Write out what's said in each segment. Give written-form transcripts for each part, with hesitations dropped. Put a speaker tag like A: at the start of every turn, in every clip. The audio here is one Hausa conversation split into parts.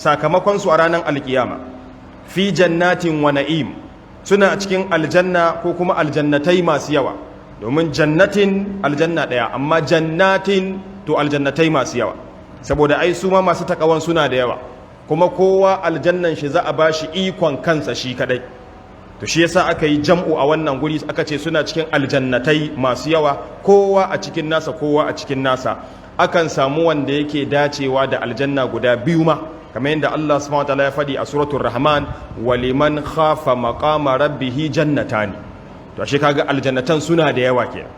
A: sakamakon su a ranar alkiyama fi jannatin wa na'im, suna a cikin aljanna ko kuma aljannatai masu yawa, domin jannatin aljanna ɗaya, amma jannatin to aljannatai masu yawa, saboda ai su ma masu takawan suna da yawa, kuma kowa aljannan shi za a bashi ikon kansa shi kadai. To shi yasa aka yi jam'u a wannan guri, aka ce suna cikin aljannatai masu yawa, kowa a cikin nasa, kowa a cikin nasa. Akan samu wanda yake dacewa da aljanna guda biyu ma, kamar yadda Allah subhanahu wataala ya faɗi a suratul Rahman, waliman khafa maqama rabbih jannatani. To shi kaga aljannatan suna da yawa kenan.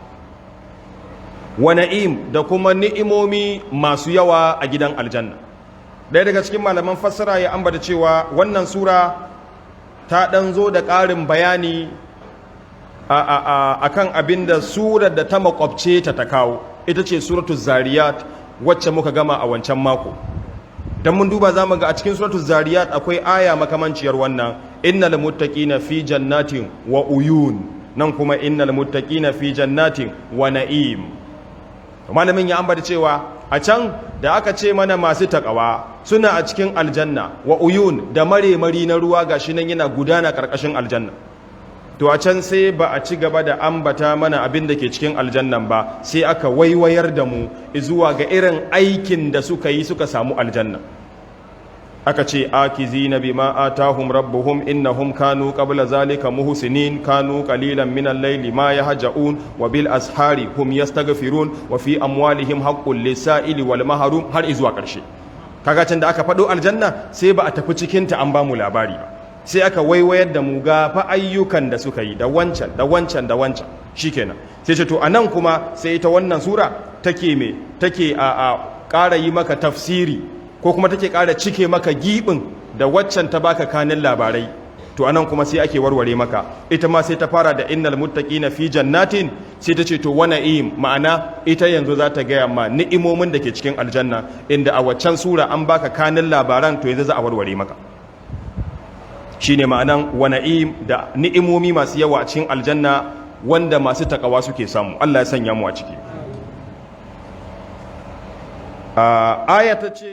A: Wa na'im, da kuma ni'imomi masu yawa a gidan aljanna. Ɗaya daga cikin malaman fassara ya ambata cewa wannan sura ta ɗan zo da ƙarin bayani a kan abin da surar da ta makwabce ta kawo, ita ce suratul zariyat wacce muka gama a wancan mako. Dan mun duba za mu ga a cikin suratul zariyat akwai aya makamanciyar wannan, innal muttaqina fi jannatin wa uyun, nan kuma innal muttaqina fi jannatin wa na'im. Malamin ya ambata cewa a can da aka ce mana masu takawa suna a cikin aljanna wa uyun, da mare-mari na ruwa gashi nan yana gudana karkashin aljanna. To a can sai ba a ci gaba da ambata mana abin da ke cikin aljannan ba, sai aka waiwayar da mu zuwa ga irin aikin da suka yi suka samu aljanna. Aka ce akizina bima atahum rabbuhum innahum kanu qabla zalika muhsinin kanu qalilan min al-layli ma yahja'un wa bil ashari hum yastaghfirun wa fi amwalihim haqqul lis-sa'ili wal mahrum, har izuwa karshe. Kaga can da aka faɗo aljanna sai ba a tafi cikin ta an ba mu labari ba, sai aka waiwayar da mu ga fa ayyukan da suka yi da wancan da wancan da wancan, shikenan. Sai ce to anan kuma sai ita wannan sura take a ƙara yi maka tafsiri, ko kuma take ƙara cike maka giɓin da waccan ta baka kanin labarai. To anan kuma sai ake warware maka, ita ma sai ta fara da innal muttaqina fi jannatin, sai ta ce to wa na'im, ma'ana ita yanzu za ta gaya ma ni'imomin da ke cikin aljanna, inda a waccan sura an baka kanin labaran, to yanzu za a warware maka. Shine ma'anan wa na'im, da ni'imomi masu yawa a cikin aljanna wanda masu takawa suke samu. Allah ya sanya mu a ciki. Aya ta ce